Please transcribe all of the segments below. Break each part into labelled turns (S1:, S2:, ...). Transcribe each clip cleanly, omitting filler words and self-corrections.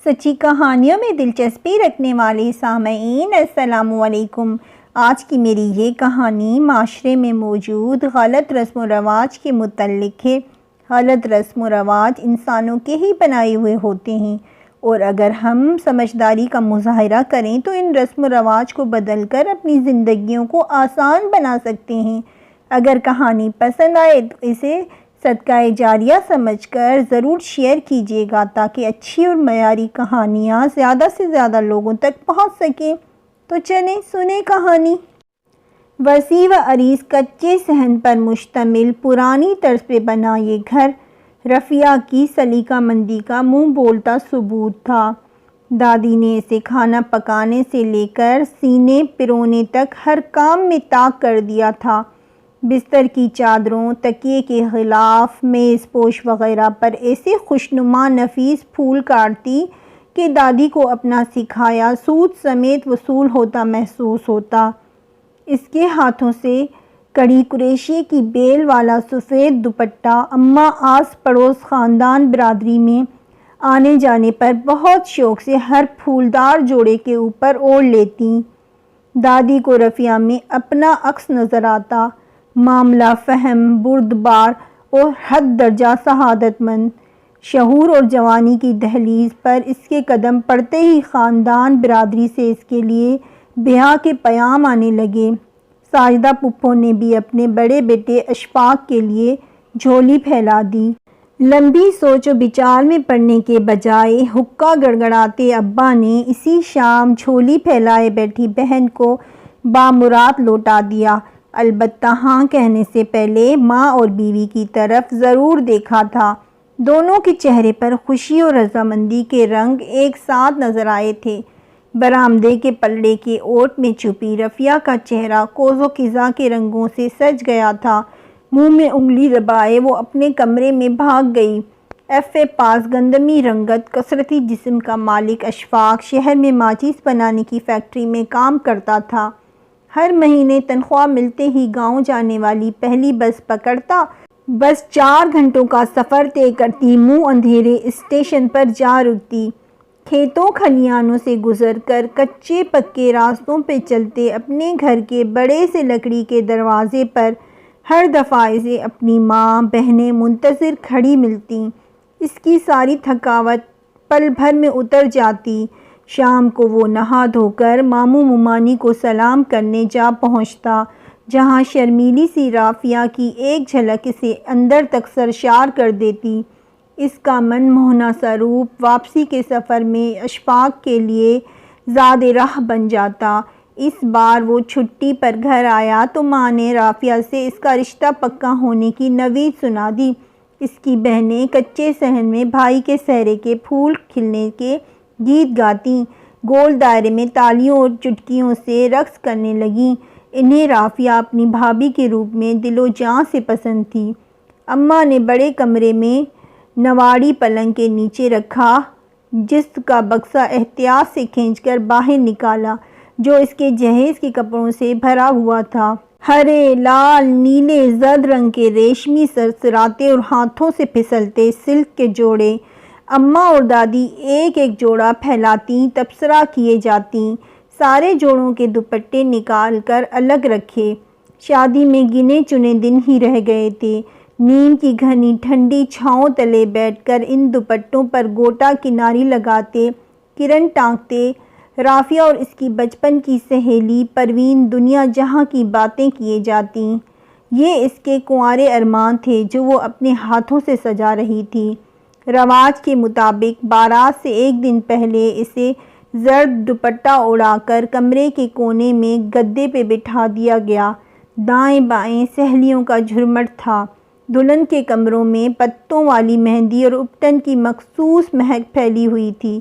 S1: سچی کہانیوں میں دلچسپی رکھنے والے سامعین السلام علیکم۔ آج کی میری یہ کہانی معاشرے میں موجود غلط رسم و رواج کے متعلق ہے۔ غلط رسم و رواج انسانوں کے ہی بنائے ہوئے ہوتے ہیں، اور اگر ہم سمجھداری کا مظاہرہ کریں تو ان رسم و رواج کو بدل کر اپنی زندگیوں کو آسان بنا سکتے ہیں۔ اگر کہانی پسند آئے تو اسے صدقہ جاریہ سمجھ کر ضرور شیئر کیجیے گا تاکہ اچھی اور معیاری کہانیاں زیادہ سے زیادہ لوگوں تک پہنچ سکیں۔ تو چلیں سنیں کہانی۔ وسیع و عریض کچے صحن پر مشتمل پرانی طرز پہ بنا یہ گھر رفیہ کی سلیقہ مندی کا منہ بولتا ثبوت تھا۔ دادی نے اسے کھانا پکانے سے لے کر سینے پرونے تک ہر کام میں طاق کر دیا تھا۔ بستر کی چادروں، تکیے کے غلاف، میز پوش وغیرہ پر ایسے خوشنما نفیس پھول کاٹتی کہ دادی کو اپنا سکھایا سود سمیت وصول ہوتا محسوس ہوتا۔ اس کے ہاتھوں سے کڑی کریشے کی بیل والا سفید دوپٹہ اماں آس پڑوس خاندان برادری میں آنے جانے پر بہت شوق سے ہر پھولدار جوڑے کے اوپر اوڑھ لیتی۔ دادی کو رفیہ میں اپنا عکس نظر آتا، معاملہ فہم، بردبار اور حد درجہ سعادت مند۔ شعور اور جوانی کی دہلیز پر اس کے قدم پڑتے ہی خاندان برادری سے اس کے لیے بیاہ کے پیام آنے لگے۔ ساجدہ پھپھو نے بھی اپنے بڑے بیٹے اشفاق کے لیے جھولی پھیلا دی۔ لمبی سوچ و بچار میں پڑنے کے بجائے حقہ گڑگڑاتے ابا نے اسی شام جھولی پھیلائے بیٹھی بہن کو بامراد لوٹا دیا۔ البتہ ہاں کہنے سے پہلے ماں اور بیوی کی طرف ضرور دیکھا تھا۔ دونوں کے چہرے پر خوشی اور رضامندی کے رنگ ایک ساتھ نظر آئے تھے۔ برآمدے کے پلڑے کے اوٹ میں چھپی رفیہ کا چہرہ کوز و قزح کے رنگوں سے سج گیا تھا۔ منہ میں انگلی دبائے وہ اپنے کمرے میں بھاگ گئی۔ ایف اے پاس گندمی رنگت کثرتی جسم کا مالک اشفاق شہر میں ماچس بنانے کی فیکٹری میں کام کرتا تھا۔ ہر مہینے تنخواہ ملتے ہی گاؤں جانے والی پہلی بس پکڑتا، بس 4 گھنٹوں کا سفر طے کرتی منہ اندھیرے اسٹیشن پر جا رکتی۔ کھیتوں کھلیانوں سے گزر کر کچے پکے راستوں پہ چلتے اپنے گھر کے بڑے سے لکڑی کے دروازے پر ہر دفعہ اسے اپنی ماں بہنیں منتظر کھڑی ملتیں۔ اس کی ساری تھکاوٹ پل بھر میں اتر جاتی۔ شام کو وہ نہا دھو کر ماموں ممانی کو سلام کرنے جا پہنچتا، جہاں شرمیلی سی رافیہ کی ایک جھلک اسے اندر تک سرشار کر دیتی۔ اس کا من موہنا سا روپ واپسی کے سفر میں اشفاق کے لیے زاد راہ بن جاتا۔ اس بار وہ چھٹی پر گھر آیا تو ماں نے رافیہ سے اس کا رشتہ پکا ہونے کی نوید سنا دی۔ اس کی بہنیں کچے صحن میں بھائی کے سہرے کے پھول کھلنے کے گیت گاتی، گول دائرے میں تالیوں اور چٹکیوں سے رقص کرنے لگیں۔ انہیں رافیہ اپنی بھابھی کے روپ میں دل و جان سے پسند تھی۔ اماں نے بڑے کمرے میں نواڑی پلنگ کے نیچے رکھا جست کا بکسہ احتیاط سے کھینچ کر باہر نکالا، جو اس کے جہیز کے کپڑوں سے بھرا ہوا تھا۔ ہرے، لال، نیلے، زرد رنگ کے ریشمی سرسراتے اور ہاتھوں سے پھسلتے سلک کے جوڑے اماں اور دادی ایک ایک جوڑا پھیلاتی تبصرہ کیے جاتی۔ سارے جوڑوں کے دوپٹے نکال کر الگ رکھے۔ شادی میں گنے چنے دن ہی رہ گئے تھے۔ نیم کی گھنی ٹھنڈی چھاؤں تلے بیٹھ کر ان دوپٹوں پر گوٹا کناری لگاتے، کرن ٹانکتے رافیہ اور اس کی بچپن کی سہیلی پروین دنیا جہاں کی باتیں کیے جاتی۔ یہ اس کے کنوارے ارمان تھے جو وہ اپنے ہاتھوں سے سجا رہی تھی۔ رواج کے مطابق بارات سے 1 دن پہلے اسے زرد دوپٹہ اڑا کر کمرے کے کونے میں گدے پہ بٹھا دیا گیا۔ دائیں بائیں سہیلیوں کا جھرمٹ تھا۔ دلہن کے کمروں میں پتوں والی مہندی اور اپٹن کی مخصوص مہک پھیلی ہوئی تھی۔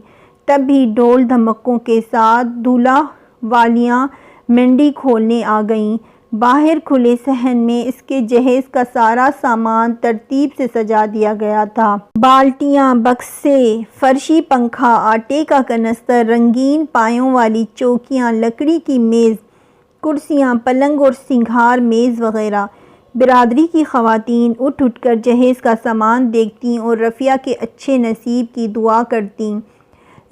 S1: تب بھی ڈھول دھمکوں کے ساتھ دولہا والیاں منڈی کھولنے آ گئیں۔ باہر کھلے صحن میں اس کے جہیز کا سارا سامان ترتیب سے سجا دیا گیا تھا۔ بالٹیاں، بکسے، فرشی پنکھا، آٹے کا کنستر، رنگین پایوں والی چوکیاں، لکڑی کی میز، کرسیاں، پلنگ اور سنگھار میز وغیرہ۔ برادری کی خواتین اٹھ اٹھ کر جہیز کا سامان دیکھتیں اور رفیہ کے اچھے نصیب کی دعا کرتیں۔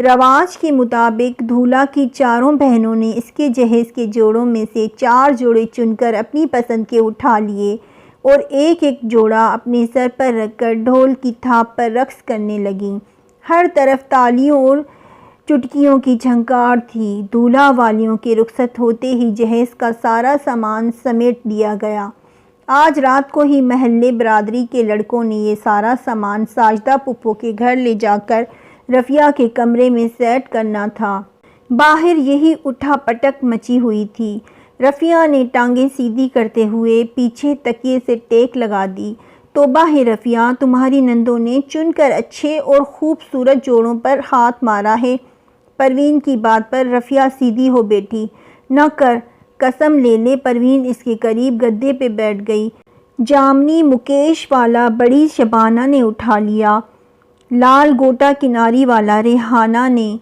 S1: رواج کے مطابق دولہا کی چاروں بہنوں نے اس کے جہیز کے جوڑوں میں سے 4 جوڑے چن کر اپنی پسند کے اٹھا لیے اور ایک ایک جوڑا اپنے سر پر رکھ کر ڈھول کی تھاپ پر رقص کرنے لگیں۔ ہر طرف تالیوں اور چٹکیوں کی جھنکار تھی۔ دولہا والیوں کے رخصت ہوتے ہی جہیز کا سارا سامان سمیٹ دیا گیا۔ آج رات کو ہی محلے برادری کے لڑکوں نے یہ سارا سامان ساجدہ پھپھو کے گھر لے جا کر رفیہ کے کمرے میں سیٹ کرنا تھا۔ باہر یہی اٹھا پٹک مچی ہوئی تھی۔ رفیہ نے ٹانگیں سیدھی کرتے ہوئے پیچھے تکیے سے ٹیک لگا دی۔ توبہ ہے رفیہ، تمہاری نندوں نے چن کر اچھے اور خوبصورت جوڑوں پر ہاتھ مارا ہے۔ پروین کی بات پر رفیہ سیدھی ہو بیٹھی۔ نہ کر، قسم لے لے۔ پروین اس کے قریب گدے پہ بیٹھ گئی۔ جامنی مکیش والا بڑی شبانہ نے اٹھا لیا، لال گوٹا کناری والا ریحانہ نے،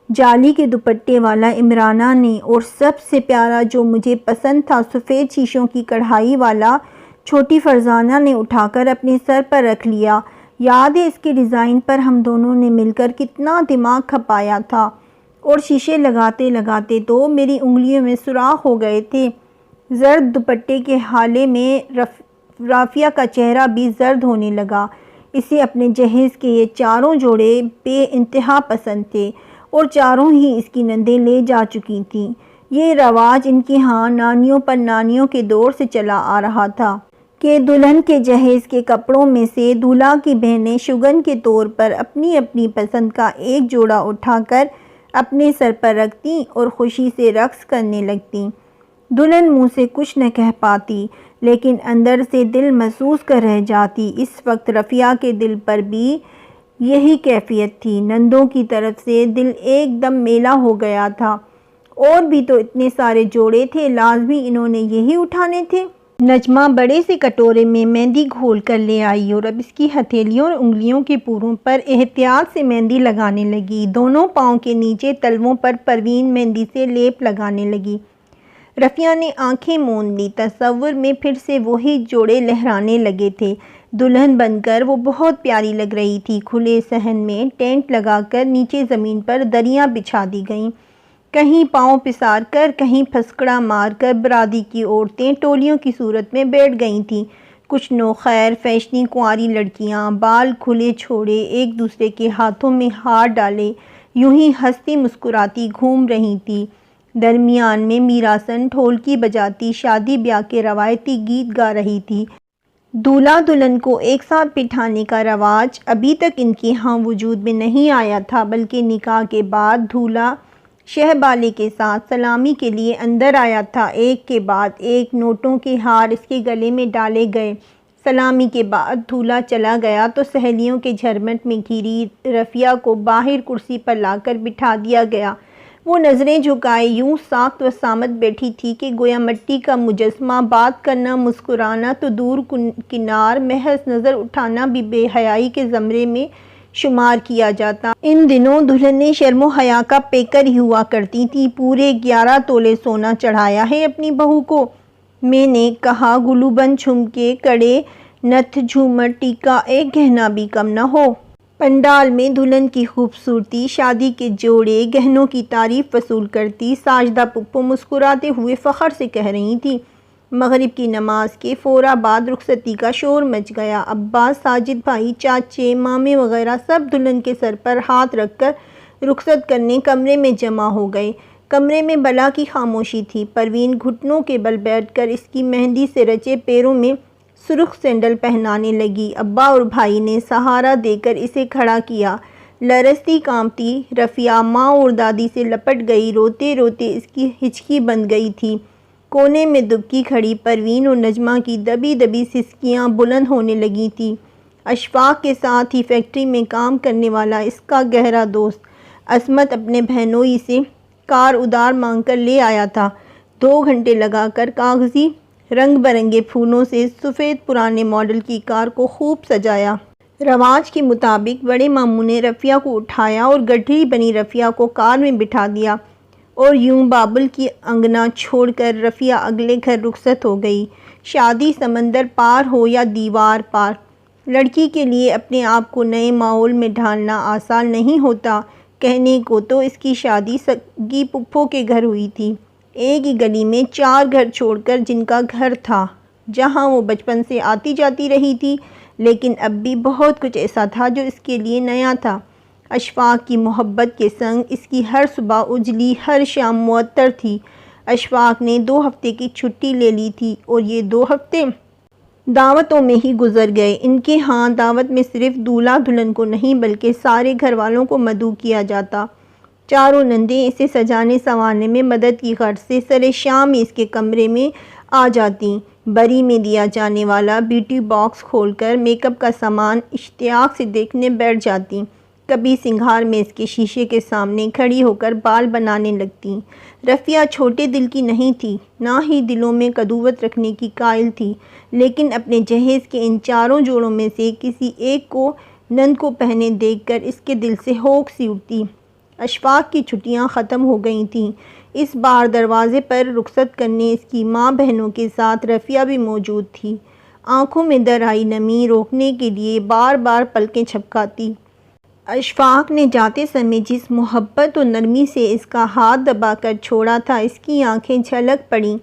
S1: جالی کے دوپٹے والا عمرانہ نے، اور سب سے پیارا جو مجھے پسند تھا سفید شیشوں کی کڑھائی والا چھوٹی فرزانہ نے اٹھا کر اپنے سر پر رکھ لیا۔ یاد ہے اس کے ڈیزائن پر ہم دونوں نے مل کر کتنا دماغ کھپایا تھا، اور شیشے لگاتے لگاتے تو میری انگلیوں میں سوراخ ہو گئے تھے۔ زرد دوپٹے کے ہالے میں رافیہ کا چہرہ بھی زرد ہونے لگا۔ اسے اپنے جہیز کے یہ چاروں جوڑے بے انتہا پسند تھے اور چاروں ہی اس کی نندیں لے جا چکی تھیں۔ یہ رواج ان کے ہاں نانیوں پر نانیوں کے دور سے چلا آ رہا تھا کہ دلہن کے جہیز کے کپڑوں میں سے دولہا کی بہنیں شگن کے طور پر اپنی اپنی پسند کا ایک جوڑا اٹھا کر اپنے سر پر رکھتیں اور خوشی سے رقص کرنے لگتیں۔ دلہن منہ سے کچھ نہ کہہ پاتی لیکن اندر سے دل محسوس کر رہ جاتی۔ اس وقت رفیہ کے دل پر بھی یہی کیفیت تھی۔ نندوں کی طرف سے دل ایک دم میلا ہو گیا تھا۔ اور بھی تو اتنے سارے جوڑے تھے، لازمی انہوں نے یہی اٹھانے تھے۔ نجمہ بڑے سے کٹورے میں مہندی گھول کر لے آئی اور اب اس کی ہتھیلیوں اور انگلیوں کے پوروں پر احتیاط سے مہندی لگانے لگی۔ دونوں پاؤں کے نیچے تلووں پر پروین مہندی سے لیپ لگانے لگی۔ رفیہ نے آنکھیں موند لی۔ تصور میں پھر سے وہی جوڑے لہرانے لگے تھے۔ دلہن بن کر وہ بہت پیاری لگ رہی تھی۔ کھلے صحن میں ٹینٹ لگا کر نیچے زمین پر دریاں بچھا دی گئیں۔ کہیں پاؤں پسار کر، کہیں پھسکڑا مار کر برادری کی عورتیں ٹولیوں کی صورت میں بیٹھ گئی تھیں۔ کچھ نوخیر فیشنی کنواری لڑکیاں بال کھلے چھوڑے ایک دوسرے کے ہاتھوں میں ہار ڈالے یوں ہی ہنستی مسکراتی گھوم رہی تھیں۔ درمیان میں میراسن ڈھولکی بجاتی شادی بیاہ کے روایتی گیت گا رہی تھی۔ دولہا دلہن کو ایک ساتھ بٹھانے کا رواج ابھی تک ان کے ہاں وجود میں نہیں آیا تھا، بلکہ نکاح کے بعد دولہا شہبالے کے ساتھ سلامی کے لیے اندر آیا تھا۔ ایک کے بعد ایک نوٹوں کے ہار اس کے گلے میں ڈالے گئے۔ سلامی کے بعد دولہا چلا گیا تو سہیلیوں کے جھرمٹ میں گھری رفیہ کو باہر کرسی پر لا کر بٹھا دیا گیا۔ وہ نظریں جھکائے یوں ساکت و سامت بیٹھی تھی کہ گویا مٹی کا مجسمہ۔ بات کرنا مسکرانا تو دور کنار، محض نظر اٹھانا بھی بے حیائی کے زمرے میں شمار کیا جاتا۔ ان دنوں دلہنیں شرم و حیا کا پیکر ہی ہوا کرتی تھیں۔ پورے 11 تولے سونا چڑھایا ہے اپنی بہو کو، میں نے کہا گلوبند جھمکے کڑے نتھ جھومر ٹیکا ایک گہنا بھی کم نہ ہو۔ پنڈال میں دلہن کی خوبصورتی، شادی کے جوڑے، گہنوں کی تعریف وصول کرتی ساجدہ پھپھو مسکراتے ہوئے فخر سے کہہ رہی تھیں۔ مغرب کی نماز کے فوراً بعد رخصتی کا شور مچ گیا۔ ابا، ساجد بھائی، چاچے، مامے وغیرہ سب دلہن کے سر پر ہاتھ رکھ کر رخصت کرنے کمرے میں جمع ہو گئے۔ کمرے میں بلا کی خاموشی تھی۔ پروین گھٹنوں کے بل بیٹھ کر اس کی مہندی سے رچے پیروں میں سرخ سینڈل پہنانے لگی۔ ابا اور بھائی نے سہارا دے کر اسے کھڑا کیا۔ لرزتی کانپتی رفیہ ماں اور دادی سے لپٹ گئی۔ روتے روتے اس کی ہچکی بند گئی تھی۔ کونے میں دبکی کھڑی پروین اور نجمہ کی دبی دبی سسکیاں بلند ہونے لگی تھیں۔ اشفاق کے ساتھ ہی فیکٹری میں کام کرنے والا اس کا گہرا دوست عصمت اپنے بہنوئی سے کار ادار مانگ کر لے آیا تھا۔ 2 گھنٹے لگا کر کاغذی رنگ برنگے پھولوں سے سفید پرانے ماڈل کی کار کو خوب سجایا۔ رواج کے مطابق بڑے ماموں نے رفیہ کو اٹھایا اور گڈھڑی بنی رفیہ کو کار میں بٹھا دیا اور یوں بابل کی انگنا چھوڑ کر رفیہ اگلے گھر رخصت ہو گئی۔ شادی سمندر پار ہو یا دیوار پار، لڑکی کے لیے اپنے آپ کو نئے ماحول میں ڈھالنا آسان نہیں ہوتا۔ کہنے کو تو اس کی شادی سگی پھپھو کے گھر ہوئی تھی، ایک ہی گلی میں 4 گھر چھوڑ کر جن کا گھر تھا، جہاں وہ بچپن سے آتی جاتی رہی تھی۔ لیکن اب بھی بہت کچھ ایسا تھا جو اس کے لیے نیا تھا۔ اشفاق کی محبت کے سنگ اس کی ہر صبح اجلی، ہر شام معطر تھی۔ اشفاق نے 2 ہفتے کی چھٹی لے لی تھی اور یہ 2 ہفتے دعوتوں میں ہی گزر گئے۔ ان کے ہاں دعوت میں صرف دولہا دلہن کو نہیں بلکہ سارے گھر والوں کو مدعو کیا جاتا۔ چاروں نندیں اسے سجانے سنوارنے میں مدد کی غرض سے سر شام اس کے کمرے میں آ جاتیں۔ بری میں دیا جانے والا بیوٹی باکس کھول کر میک اپ کا سامان اشتیاق سے دیکھنے بیٹھ جاتیں۔ کبھی سنگھار میں اس کے شیشے کے سامنے کھڑی ہو کر بال بنانے لگتیں۔ رفیہ چھوٹے دل کی نہیں تھی، نہ ہی دلوں میں قدوت رکھنے کی قائل تھی، لیکن اپنے جہیز کے ان چاروں جوڑوں میں سے کسی ایک کو نند کو پہنے دیکھ کر اس کے دل سے ہوک سی اٹھتی۔ اشفاق کی چھٹیاں ختم ہو گئی تھیں۔ اس بار دروازے پر رخصت کرنے اس کی ماں بہنوں کے ساتھ رفیہ بھی موجود تھی۔ آنکھوں میں در آئی نمی روکنے کے لیے بار بار پلکیں جھپکاتی۔ اشفاق نے جاتے سمے جس محبت و نرمی سے اس کا ہاتھ دبا کر چھوڑا تھا، اس کی آنکھیں چھلک پڑیں۔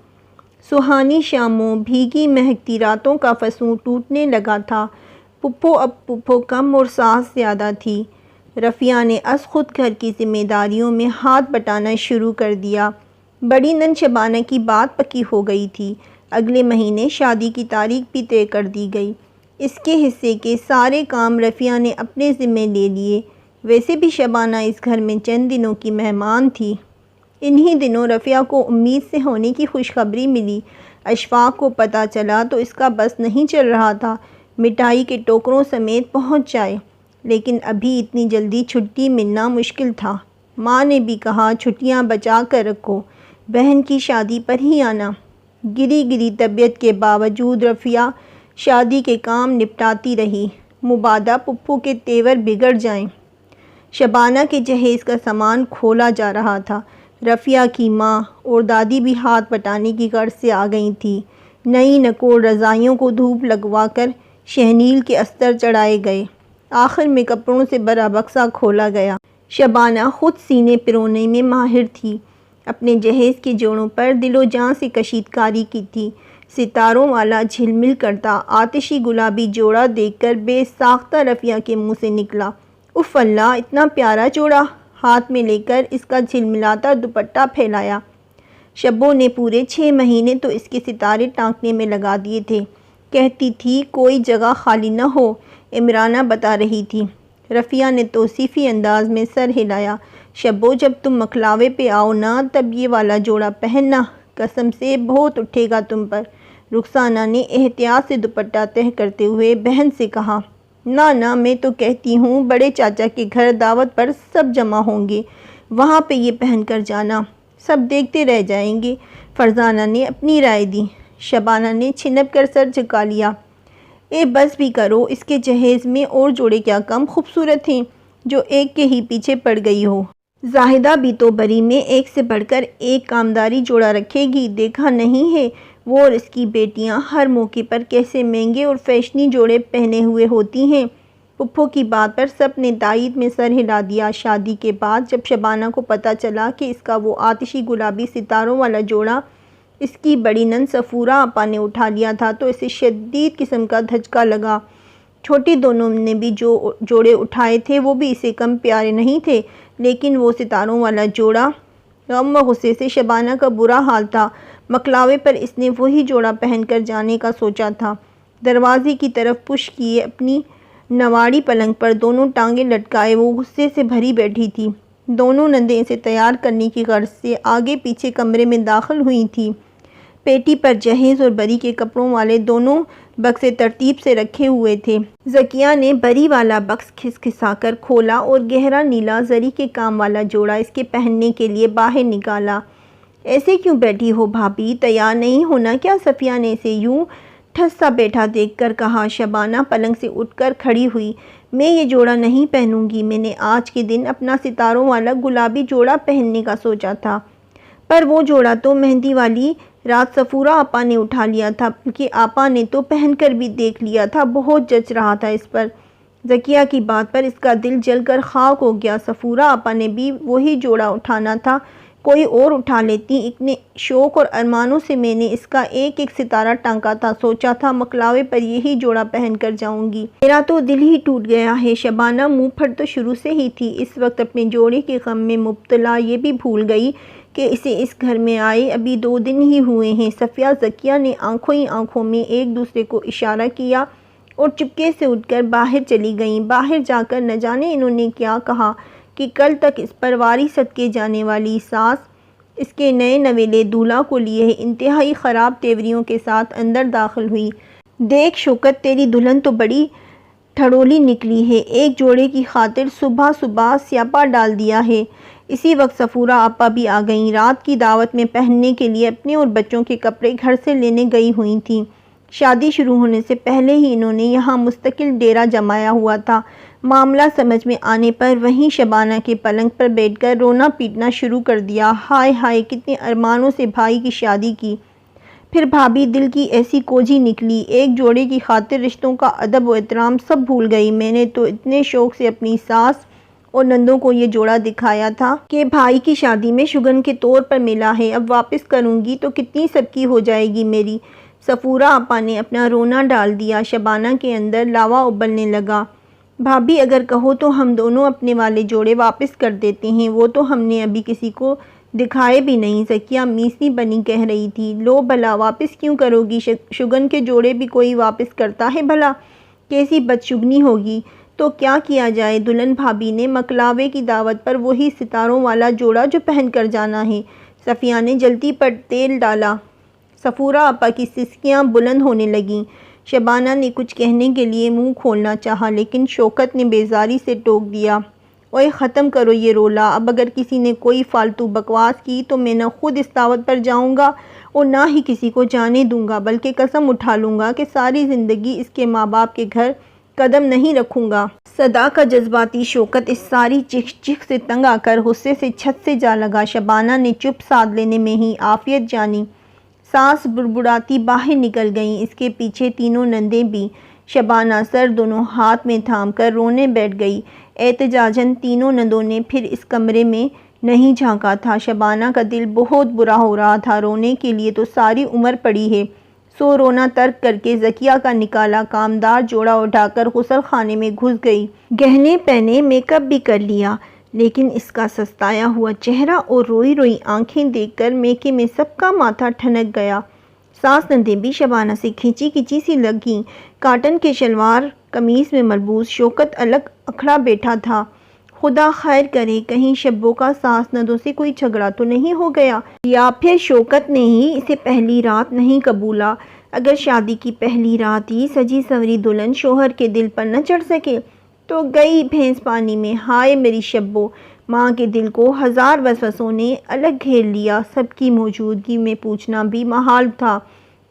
S1: سہانی شاموں، بھیگی مہکتی راتوں کا فسوں ٹوٹنے لگا تھا۔ پھپھو اب پھپھو کم اور ساس زیادہ تھی۔ رفیہ نے از خود گھر کی ذمہ داریوں میں ہاتھ بٹانا شروع کر دیا۔ بڑی نند شبانہ کی بات پکی ہو گئی تھی۔ اگلے مہینے شادی کی تاریخ بھی طے کر دی گئی۔ اس کے حصے کے سارے کام رفیہ نے اپنے ذمے لے لیے۔ ویسے بھی شبانہ اس گھر میں چند دنوں کی مہمان تھی۔ انہی دنوں رفیہ کو امید سے ہونے کی خوشخبری ملی۔ اشفاق کو پتہ چلا تو اس کا بس نہیں چل رہا تھا، مٹھائی کے ٹوکروں سمیت پہنچ جائے، لیکن ابھی اتنی جلدی چھٹی ملنا مشکل تھا۔ ماں نے بھی کہا چھٹیاں بچا کر رکھو، بہن کی شادی پر ہی آنا۔ گری گری طبیعت کے باوجود رفیہ شادی کے کام نپٹاتی رہی، مبادا پھپھو کے تیور بگڑ جائیں۔ شبانہ کے جہیز کا سامان کھولا جا رہا تھا۔ رفیہ کی ماں اور دادی بھی ہاتھ بٹانے کی غرض سے آ گئی تھیں۔ نئی نکوڑ رضائیوں کو دھوپ لگوا کر شہنیل کے استر چڑھائے گئے۔ آخر میں کپڑوں سے بھرا بکسا کھولا گیا۔ شبانہ خود سینے پرونے میں ماہر تھی، اپنے جہیز کے جوڑوں پر دل و جان سے کشیدکاری کی تھی۔ ستاروں والا جھلمل کرتا آتشی گلابی جوڑا دیکھ کر بے ساختہ رفیہ کے منہ سے نکلا، اف اللہ، اتنا پیارا جوڑا! ہاتھ میں لے کر اس کا جھلملاتا دوپٹہ پھیلایا۔ شبو نے پورے 6 مہینے تو اس کے ستارے ٹانکنے میں لگا دیے تھے، کہتی تھی کوئی جگہ خالی نہ ہو، عمرانہ بتا رہی تھی۔ رفیہ نے توصیفی انداز میں سر ہلایا۔ شبو، جب تم مکلاوے پہ آؤ نا تب یہ والا جوڑا پہننا، قسم سے بہت اٹھے گا تم پر۔ رخسانہ نے احتیاط سے دوپٹہ تہہ کرتے ہوئے بہن سے کہا۔ نہ میں تو کہتی ہوں بڑے چاچا کے گھر دعوت پر سب جمع ہوں گے، وہاں پہ یہ پہن کر جانا، سب دیکھتے رہ جائیں گے۔ فرزانہ نے اپنی رائے دی۔ شبانہ نے چھنپ کر سر جھکا لیا۔ اے بس بھی کرو، اس کے جہیز میں اور جوڑے کیا کم خوبصورت ہیں جو ایک کے ہی پیچھے پڑ گئی ہو۔ زاہدہ بھی تو بری میں ایک سے بڑھ کر ایک کامداری جوڑا رکھے گی، دیکھا نہیں ہے وہ اور اس کی بیٹیاں ہر موقع پر کیسے مہنگے اور فیشنی جوڑے پہنے ہوئے ہوتی ہیں۔ پھپھو کی بات پر سب نے تائید میں سر ہلا دیا۔ شادی کے بعد جب شبانہ کو پتہ چلا کہ اس کا وہ آتشی گلابی ستاروں والا جوڑا اس کی بڑی نند صفورہ آپا نے اٹھا لیا تھا تو اسے شدید قسم کا دھچکا لگا۔ چھوٹی دونوں نے بھی جو جوڑے اٹھائے تھے وہ بھی اسے کم پیارے نہیں تھے، لیکن وہ ستاروں والا جوڑا، غم و غصے سے شبانہ کا برا حال تھا۔ مکلاوے پر اس نے وہی جوڑا پہن کر جانے کا سوچا تھا۔ دروازے کی طرف پش کیے اپنی نواڑی پلنگ پر دونوں ٹانگیں لٹکائے وہ غصے سے بھری بیٹھی تھی۔ دونوں نندیں اسے تیار کرنے کی غرض سے آگے پیچھے کمرے میں داخل ہوئی تھیں۔ پیٹی پر جہیز اور بری کے کپڑوں والے دونوں بکسے ترتیب سے رکھے ہوئے تھے۔ ذکیہ نے بری والا بکس کھسکھسا کر کھولا اور گہرا نیلا زری کے کام والا جوڑا اس کے پہننے کے لیے باہر نکالا۔ ایسے کیوں بیٹھی ہو بھابھی، تیار نہیں ہونا کیا؟ صفیہ نے اسے یوں ٹھس سا بیٹھا دیکھ کر کہا۔ شبانہ پلنگ سے اٹھ کر کھڑی ہوئی۔ میں یہ جوڑا نہیں پہنوں گی، میں نے آج کے دن اپنا ستاروں والا گلابی جوڑا پہننے کا سوچا تھا، پر وہ جوڑا تو مہندی والی رات صفورہ آپا نے اٹھا لیا تھا، بلکہ آپا نے تو پہن کر بھی دیکھ لیا تھا، بہت جچ رہا تھا اس پر۔ ذکیہ کی بات پر اس کا دل جل کر خاک ہو گیا۔ صفورہ آپا نے بھی وہی جوڑا اٹھانا تھا، کوئی اور اٹھا لیتی۔ اتنے شوق اور ارمانوں سے میں نے اس کا ایک ایک ستارہ ٹانکا تھا، سوچا تھا مکلاوے پر یہی جوڑا پہن کر جاؤں گی۔ میرا تو دل ہی ٹوٹ گیا ہے۔ شبانہ منہ پھٹ تو شروع سے ہی تھی، اس وقت اپنے جوڑے کے غم میں مبتلا یہ بھی بھول گئی کہ اسے اس گھر میں آئے ابھی 2 دن ہی ہوئے ہیں۔ صفیہ ذکیہ نے آنکھوں ہی آنکھوں میں ایک دوسرے کو اشارہ کیا اور چپکے سے اٹھ کر باہر چلی گئیں۔ باہر جا کر نہ جانے انہوں نے کیا کہا کہ کل تک اس پر واری صدقے جانے والی ساس اس کے نئے نویلے دولہا کو لیے انتہائی خراب تیوریوں کے ساتھ اندر داخل ہوئی۔ دیکھ شوکت، تیری دلہن تو بڑی ٹھڑولی نکلی ہے، ایک جوڑے کی خاطر صبح صبح سیاپا ڈال دیا ہے۔ اسی وقت صفورہ آپا بھی آ گئیں، رات کی دعوت میں پہننے کے لیے اپنے اور بچوں کے کپڑے گھر سے لینے گئی ہوئی تھیں۔ شادی شروع ہونے سے پہلے ہی انہوں نے یہاں مستقل ڈیرا جمایا ہوا تھا۔ معاملہ سمجھ میں آنے پر وہیں شبانہ کے پلنگ پر بیٹھ کر رونا پیٹنا شروع کر دیا۔ ہائے ہائے، کتنے ارمانوں سے بھائی کی شادی کی، پھر بھابھی دل کی ایسی کوجی نکلی، ایک جوڑے کی خاطر رشتوں کا ادب و احترام سب بھول گئی۔ میں نے تو اتنے شوق سے اپنی ساس اور نندوں کو یہ جوڑا دکھایا تھا کہ بھائی کی شادی میں شگن کے طور پر ملا ہے، اب واپس کروں گی تو کتنی سبکی ہو جائے گی میری۔ صفورہ آپا نے اپنا رونا ڈال دیا۔ شبانہ کے اندر لاوا ابلنے لگا۔ بھابھی اگر کہو تو ہم دونوں اپنے والے جوڑے واپس کر دیتے ہیں، وہ تو ہم نے ابھی کسی کو دکھائے بھی نہیں۔ ذکیہ میسنی بنی کہہ رہی تھی۔ لو بھلا واپس کیوں کرو گی؟ شگن کے جوڑے بھی کوئی واپس کرتا ہے بھلا؟ کیسی بدشگنی ہوگی؟ تو کیا کیا جائے؟ دلہن بھابھی نے مکلاوے کی دعوت پر وہی ستاروں والا جوڑا جو پہن کر جانا ہے۔ صفیہ نے جلتی پر تیل ڈالا۔ صفورہ آپا کی سسکیاں بلند ہونے لگیں۔ شبانہ نے کچھ کہنے کے لیے منہ کھولنا چاہا لیکن شوکت نے بیزاری سے ٹوک دیا۔ اوئے ختم کرو یہ رولا، اب اگر کسی نے کوئی فالتو بکواس کی تو میں نہ خود اس دعوت پر جاؤں گا اور نہ ہی کسی کو جانے دوں گا، بلکہ قسم اٹھا لوں گا کہ ساری زندگی اس کے ماں باپ کے گھر قدم نہیں رکھوں گا۔ صدا کا جذباتی شوکت اس ساری چیخ چیخ سے تنگ آ کر غصے سے چھت سے جا لگا۔ شبانہ نے چپ سادھ لینے میں ہی عافیت جانی۔ ساس بڑبڑاتی باہر نکل گئیں، اس کے پیچھے تینوں نندیں بھی۔ شبانہ سر دونوں ہاتھ میں تھام کر رونے بیٹھ گئی۔ احتجاجاً تینوں نندوں نے پھر اس کمرے میں نہیں جھانکا تھا۔ شبانہ کا دل بہت برا ہو رہا تھا، رونے کے لیے تو ساری عمر پڑی ہے۔ سو رونا ترک کر کے ذکیہ کا نکالا کامدار جوڑا اٹھا کر غسل خانے میں گھس گئی۔ گہنے پہنے، میک اپ بھی کر لیا، لیکن اس کا سستایا ہوا چہرہ اور روئی روئی آنکھیں دیکھ کر میکے میں سب کا ماتھا ٹھنک گیا۔ ساس نندیں بھی شبانہ سے کھینچی کھینچی سی لگیں۔ کاٹن کے شلوار قمیص میں ملبوس شوکت الگ اکھڑا بیٹھا تھا۔ خدا خیر کرے، کہیں شبو کا ساس نندوں سے کوئی جھگڑا تو نہیں ہو گیا، یا پھر شوکت نے ہی اسے پہلی رات نہیں قبولا۔ اگر شادی کی پہلی رات ہی سجی سنوری دلہن شوہر کے دل پر نہ چڑھ سکے تو گئی بھینس پانی میں۔ ہائے میری شبو! ماں کے دل کو ہزار وسوسوں نے الگ گھیر لیا۔ سب کی موجودگی میں پوچھنا بھی محال تھا۔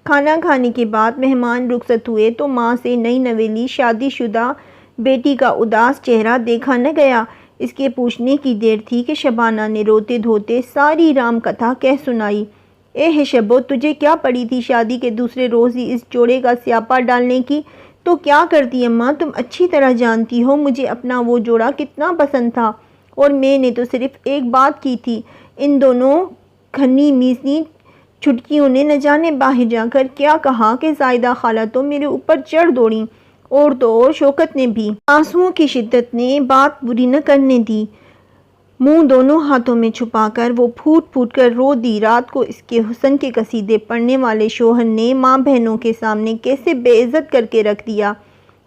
S1: کھانا کھانے کے بعد مہمان رخصت ہوئے تو ماں سے نئی نویلی شادی شدہ بیٹی کا اداس چہرہ دیکھا نہ گیا۔ اس کے پوچھنے کی دیر تھی کہ شبانہ نے روتے دھوتے ساری رام کتھا کہہ سنائی۔ اے شبو، تجھے کیا پڑی تھی شادی کے دوسرے روز ہی اس جوڑے کا سیاپا ڈالنے کی؟ تو کیا کرتی اماں، تم اچھی طرح جانتی ہو مجھے اپنا وہ جوڑا کتنا پسند تھا، اور میں نے تو صرف ایک بات کی تھی۔ ان دونوں گھنی میسنی چھٹکیوں نے نہ جانے باہر جا کر کیا کہا کہ زائدہ خالہ تو میرے اوپر چڑھ دوڑیں، اور تو اور شوکت نے بھی۔ آنسوؤں کی شدت نے بات پوری نہ کرنے دی۔ منہ دونوں ہاتھوں میں چھپا کر وہ پھوٹ پھوٹ کر رو دی۔ رات کو اس کے حسن کے قصیدے پڑھنے والے شوہر نے ماں بہنوں کے سامنے کیسے بے عزت کر کے رکھ دیا۔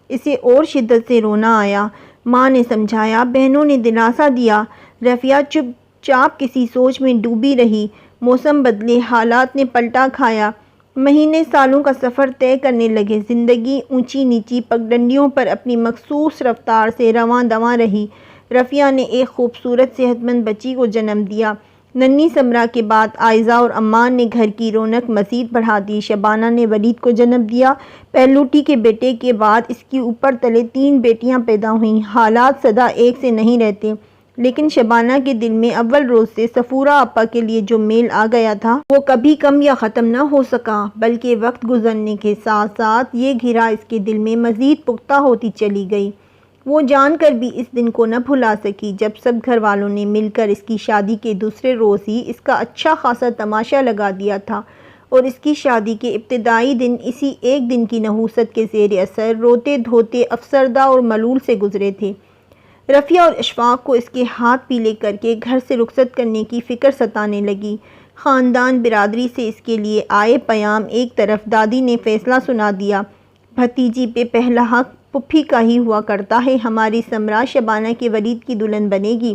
S1: اسے اور شدت سے رونا آیا۔ ماں نے سمجھایا، بہنوں نے دلاسا دیا۔ رفیہ چپ چاپ کسی سوچ میں ڈوبی رہی۔ موسم بدلے، حالات نے پلٹا کھایا۔ مہینے سالوں کا سفر طے کرنے لگے۔ زندگی اونچی نیچی پگڈنڈیوں پر اپنی مخصوص رفتار سے رواں دواں رہی۔ رفیہ نے ایک خوبصورت صحت مند بچی کو جنم دیا۔ ننھی سمرہ کے بعد عائزہ اور عمان نے گھر کی رونق مزید بڑھا دی۔ شبانہ نے ولید کو جنم دیا۔ پہلوٹی کے بیٹے کے بعد اس کی اوپر تلے 3 بیٹیاں پیدا ہوئیں۔ حالات سدا ایک سے نہیں رہتے، لیکن شبانہ کے دل میں اول روز سے صفورہ آپا کے لیے جو میل آ گیا تھا وہ کبھی کم یا ختم نہ ہو سکا، بلکہ وقت گزرنے کے ساتھ ساتھ یہ گھرا اس کے دل میں مزید پختہ ہوتی چلی گئی۔ وہ جان کر بھی اس دن کو نہ بھلا سکی جب سب گھر والوں نے مل کر اس کی شادی کے دوسرے روز ہی اس کا اچھا خاصا تماشا لگا دیا تھا، اور اس کی شادی کے ابتدائی دن اسی ایک دن کی نحوست کے زیر اثر روتے دھوتے افسردہ اور ملول سے گزرے تھے۔ رفیہ اور اشفاق کو اس کے ہاتھ پیلے کر کے گھر سے رخصت کرنے کی فکر ستانے لگی۔ خاندان برادری سے اس کے لیے آئے پیام ایک طرف دادی نے فیصلہ سنا دیا، بھتیجی پہ پہلا حق پھپھی کا ہی ہوا کرتا ہے، ہماری سمرا شبانہ کے ولید کی دلہن بنے گی۔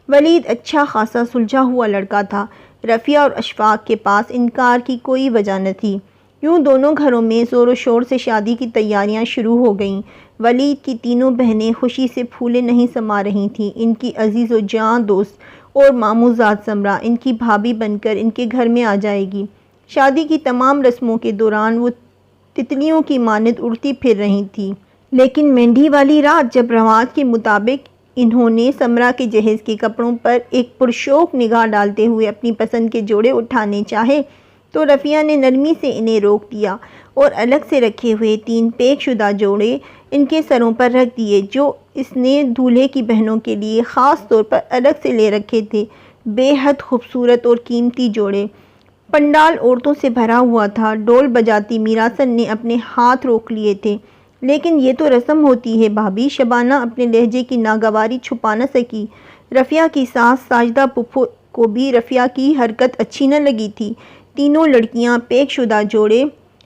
S1: ولید اچھا خاصا سلجھا ہوا لڑکا تھا، رفیہ اور اشفاق کے پاس انکار کی کوئی وجہ نہ تھی۔ یوں دونوں گھروں میں زور و شور سے شادی کی تیاریاں شروع ہو گئیں۔ ولید کی تینوں بہنیں خوشی سے پھولے نہیں سما رہی تھیں۔ ان کی عزیز و جاں دوست اور ماموزاد سمرا ان کی بھابھی بن کر ان کے گھر میں آ جائے گی۔ شادی کی تمام رسموں کے دوران وہ تتلیوں کی مانند اڑتی پھر رہی تھی، لیکن مہندی والی رات جب رواج کے مطابق انہوں نے سمرا کے جہیز کے کپڑوں پر ایک پرشوق نگاہ ڈالتے ہوئے اپنی پسند کے جوڑے اٹھانے چاہے تو رفیہ نے نرمی سے انہیں روک دیا اور الگ سے رکھے ہوئے 3 پیک شدہ جوڑے ان کے سروں پر رکھ دیے جو اس نے دولہے کی بہنوں کے لیے خاص طور پر الگ سے لے رکھے تھے۔ بے حد خوبصورت اور قیمتی جوڑے۔ پنڈال عورتوں سے بھرا ہوا تھا، ڈول بجاتی میراسن نے اپنے ہاتھ روک لیے تھے۔ لیکن یہ تو رسم ہوتی ہے بھابھی، شبانہ اپنے لہجے کی ناگواری چھپا نہ سکی۔ رفیہ کی ساس ساجدہ پھپھو کو بھی رفیہ کی حرکت اچھی نہ لگی تھی۔ تینوں لڑکیاں پیک شدہ جوڑے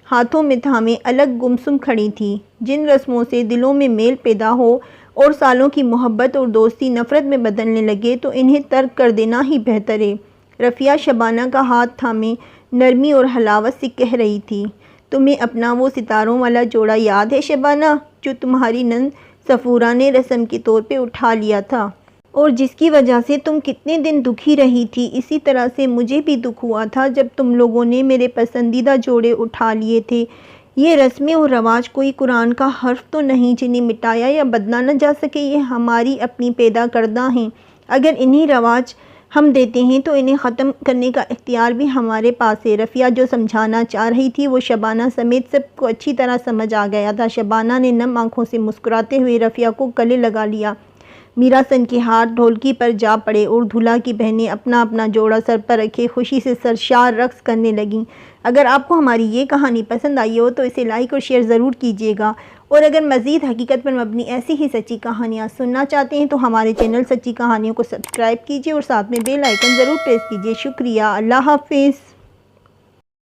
S1: ہاتھوں میں تھامے الگ گمسم کھڑی تھیں۔ جن رسموں سے دلوں میں میل پیدا ہو اور سالوں کی محبت اور دوستی نفرت میں بدلنے لگے تو انہیں ترک کر دینا ہی بہتر ہے۔ رفیہ شبانہ کا ہاتھ تھامے نرمی اور حلاوت سے کہہ رہی تھی، تمہیں اپنا وہ ستاروں والا جوڑا یاد ہے شبانہ، جو تمہاری نند صفورہ نے رسم کے طور پہ اٹھا لیا تھا اور جس کی وجہ سے تم کتنے دن دکھی رہی تھی؟ اسی طرح سے مجھے بھی دکھ ہوا تھا جب تم لوگوں نے میرے پسندیدہ جوڑے اٹھا لیے تھے۔ یہ رسمیں اور رواج کوئی قرآن کا حرف تو نہیں جنہیں مٹایا یا بدلا نہ جا سکے، یہ ہماری اپنی پیدا کردہ ہیں۔ اگر انہی رواج ہم دیتے ہیں تو انہیں ختم کرنے کا اختیار بھی ہمارے پاس ہے۔ رفیہ جو سمجھانا چاہ رہی تھی وہ شبانہ سمیت سب کو اچھی طرح سمجھ آ گیا تھا۔ شبانہ نے نم آنکھوں سے مسکراتے ہوئے رفیہ کو گلے لگا لیا۔ میراسن کے ہاتھ ڈھولکی پر جا پڑے اور دولہا کی بہنیں اپنا اپنا جوڑا سر پر رکھے خوشی سے سرشار رقص کرنے لگیں۔ اگر آپ کو ہماری یہ کہانی پسند آئی ہو تو اسے لائک اور شیئر ضرور کیجیے گا، اور اگر مزید حقیقت پر مبنی ایسی ہی سچی کہانیاں سننا چاہتے ہیں تو ہمارے چینل سچی کہانیوں کو سبسکرائب کیجیے اور ساتھ میں بیل آئیکن ضرور پریس کیجیے۔ شکریہ، اللہ حافظ۔